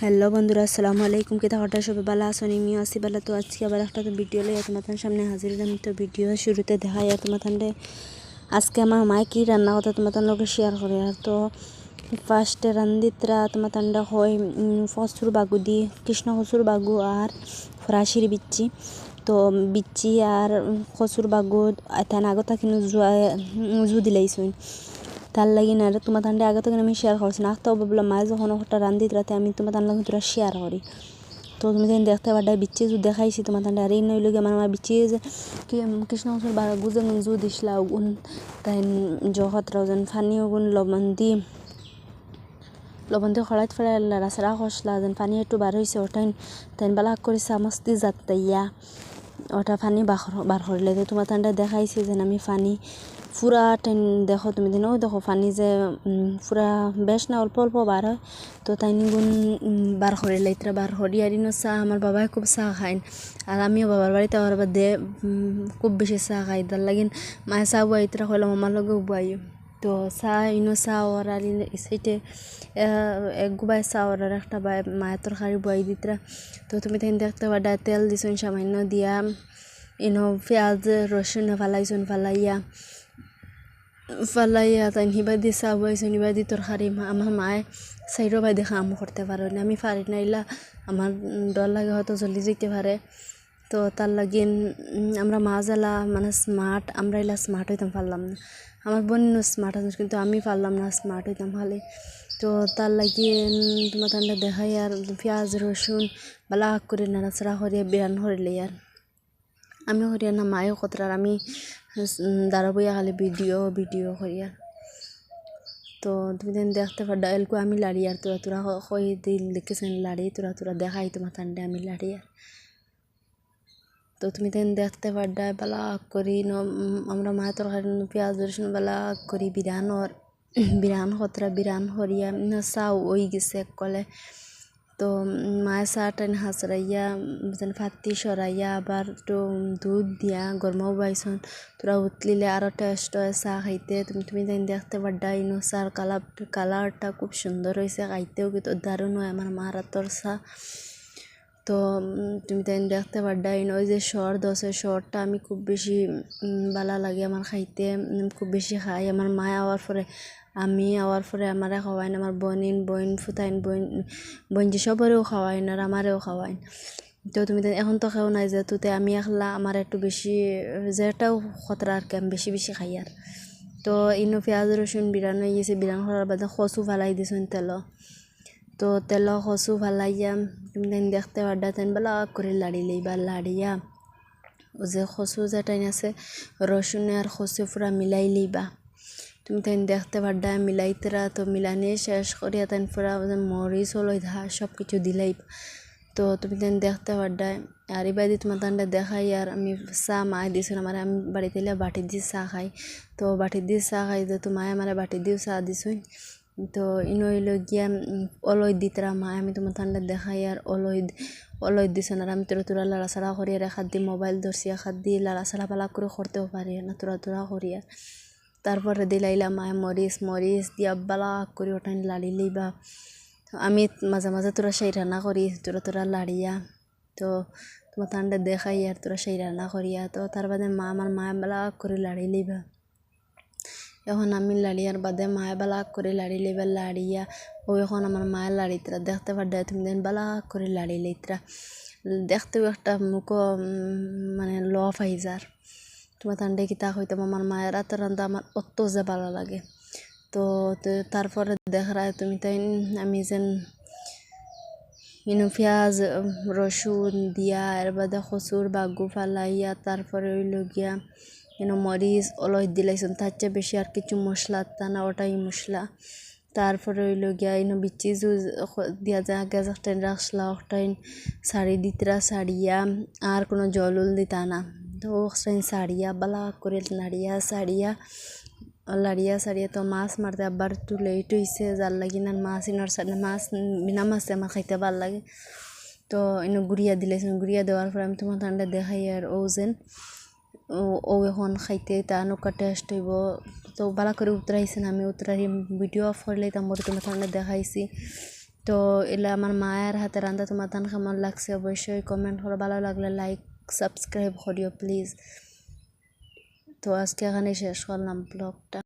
Hello বন্ধুরা, আসসালামু আলাইকুম। কিতা হঠাৎ সবাই ভালো আছো? আমিও আছি ভালো। তো আজকে আবার একটা ভিডিও লইয়া তোমার সামনে হাজির হলাম। তো ভিডিও শুরুতে দেখা যায় তোমার আজকে আমার মায়ে কী রান্না কথা তোমার লোকে শেয়ার করে। আর তো ফার্স্টে রান্দিতরা তোমার হয় ফসুর বাগু দি কৃষ্ণ ফসুর বাগু আর ফরাসির বিচ্ছি। তো বিচ্ছি আর ফসুর বাগু এখানে আগত কিনে জু দিলাইছুন তার লাগি না তোমার আগে তো আমি শেয়ার করছি না। তো বললাম মায়ে যখন ওটা রান্ধিত রাতে আমি তোমার লাগে তোরা শেয়ার করি। তো তুমি যেন দেখতে পারডা বিচ্ছি জু দেখাইছি তোমার আর এই নইল গিয়ে আমার বিচ্ছি যে কৃষ্ণ গুজে জু দিসলা উন তাই জহতরাও যেন ফানিও গুণ লবণ দিয়ে খড়াইত ফেলে রাসরা খসলা যেন পানি একটু বার হয়েছে ওটাই তাই বালাক করে চামচ দি যাত্তাইয়া ওটা পানি বার করলে। তো তোমার দেখাইছি যেন আমি পানি পুরা টাইম দেখো তুমি দিনও দেখো পানি যে পুরা বেশ না অল্প অল্প বার হয়। তো তাই গুণ বার করে লাইতরা বার করি আর ইনো চা আমার বাবাই খুব চা খাইন আর আমিও বাবার বাড়িতে আমার বাদে খুব বেশি চা খাই। তার লাগিন মায়ে চা বুয়াইতরা হইলাম আমার লগে বুয়াইও। তো চা ইনো চা ওর আর সাইটে এক গুবাই চা ওর আর একটা মায়ের তরকারি বুয়াই দিতরা। তো তুমি তাই দেখতে পারডা তেল দিছুন সামান্য দিয়া ইনো পেঁয়াজ রসুন ফালাইয়া তাই হিবা দি চা বুয়াইছুন হিবা দি তরকারি আমার মায়ে চাইরো বাই দেখা আম করতে পারো না, আমি পারি না। ইলা আমার ডর লাগে হয়তো জলদি যেতে পারে। তো তার লাগিন আমরা মা জ্বালা মানে স্মার্ট, আমরা এলা স্মার্ট হইতাম পারলাম না। আমার বোন স্মার্ট আছে কিন্তু আমি পারলাম না স্মার্ট হইতাম খালি। তো তার লাগিয়ে তোমার দেখাই আর পেঁয়াজ রসুন বালা করে নাড়াচাড়া করিয়া বিরান করিলে আর আমি করিয়া না মায়েও কতরার আমি দাঁড়াবইয়া খালি ভিডিও করিয়া। তো তুমি দেখতে পারডা এলকু আমি লাড়ি আর তোরা কই দিন লিখেছেন লাড়ি তোরা দেখাই তোমার আমি লাড়ি আর। তো তুমি দেখতে পারডা বালা করি আমরা মায়ের তরকারি পেঁয়াজ রসুন বালা করি বিরান কতরা বিরান হরিয়া চাও ওই গেছে কলে। তো মায়ের চা টাইন হাঁচড়াইয়া যেন ফাতি সরাইয়া আবার একটু দুধ দিয়া গরমাও বাইছন তোরা উতলিলে আরও টেস্ট হয় চা খাইতে। তুমি দেখতে পারডা ইনো চার কালারটা খুব সুন্দর হয়েছে, খাইতেও কিন্তু দারুণ হয় আমার মার হাতর চা। তো তুমি দেখতে পারডা ইনো ওই যে শরটা আমি খুব বেশি ভালো লাগে আমার খাইতে, খুব বেশি খাই। আমার মায় আওয়ার পরে আমি আওয়ার পরে আমারে খাওয়াইন, আমার বোন ফুতাইন বোন যে সবারও খাওয়াইন আর আমারেও খাওয়াইন। তো তুমি এখন তো খাও নাই যে তুতে আমি একলা আমার একটু বেশি যেটাও খতরা আর কি আমি বেশি খাই আর। তো ইনো পেঁয়াজ রসুন বিরান হয়ে গেছে, বিরান করার বাদে কচু ফালাই দিছেন তো কচু ফালাইয়া তুমি দেখতে পারডা তেন বেলা করে লাড়ি লইবা লাড়িয়া ও যে কচু যেটাই আছে রসুন আর কচু পুরা মিলাই লইবা। তুমি দেখতে পারডা মিলাইতরা তো মিলানি শেষ করিয়া তাই পুরা মরিচ হলুদ সব কিছু দিলাই। তো তুমি দেখতে পারডা আর এবার তোমার দেখাই আর আমি চা মায় দিয়েছিল আমার, আমি বাড়িতে বাটি দিয়ে চা খাই। তো বাটি দিয়ে চা খাই তো মায়ে আমার বাটি দিয়েও চা দিছুন। তো ইনইল গিয়া অলই দিতরা মায় আমি তোমার দেখাই আর অলই দিছেন আর আমি তোরা লাড়াছাড়া করি আর এখাদ দিয়ে মোবাইল ধরছি এখাদ দিয়ে লাড়াছাড়া পালা করে করতেও পারি না তোরা করি আর। তারপরে দিলাইলা মায়ে মরিচ দিয়া বালা করে ওঠাই লাড়ি লইবা। আমি মাঝে মাঝে তোরা সেই রান্না করি তোরা লাড়িয়া। তো তোমার দেখাই আর তোরা সেই রান্না করিয়া। তো তার বাদে আমার মায়ে বালা করে লাড়ি লইবা। এখন আমি লাড়িয়ার বাদে মায়ে বালা করে লাড়ি লইবা লাড়িয়া ও এখন আমার মায়ের লাড়িতরা দেখতে পারডা তুমি বালা করে লাড়ি লইতরা দেখতেও একটা মুখ মানে ফাইজার। তোমার কিতা হইতাম আমার মায়ের রাতের রান্না আমার অত যে ভালো লাগে। তো তারপরে দেখায় তুমি তাই আমি যেন পেঁয়াজ রসুন দিয়া এর বাদে কচুর বাগু ফালাইয়া তারপরে ওই লগিয়া মরিচ অলই দিলাইছেন তার চেয়ে বেশি আর কিছু মশলা তা না ওটাই মশলা। তারপরে ওই লগিয়া বিচি দিয়া যায় আগে একটা রাখলা ওটাই শাড়ি দিতরা ছাড়িয়া আর কোনো জল দিতা না। তো সারিয়া বালা করে লাড়িয়া তো মাছ মারতে আবার একটু লেট হয়েছে যার লাগি না মাছ বিনা মাছে আমার খাইতে ভাল লাগে। তো গুড়িয়া দিলাইছেন গুড়িয়া দেওয়ার পরে আমি তোমার দেখাই আর ও এখন খাইতে তা নৌকা টেস্ট হইব। তো বালা করে উতরাইছেন আমি উতরাই ভিডিও অফ করলে তোমার দেখাইছি। তো এলা আমার মায়ের হাতে রান্না তোমার তান কেমন লাগছে অবশ্যই কমেন্ট করো, ভালো লাগলে লাইক সাবস্ক্রাইব করিও প্লিজ। তো আজকে এখানে শেষ করলাম ব্লগটা।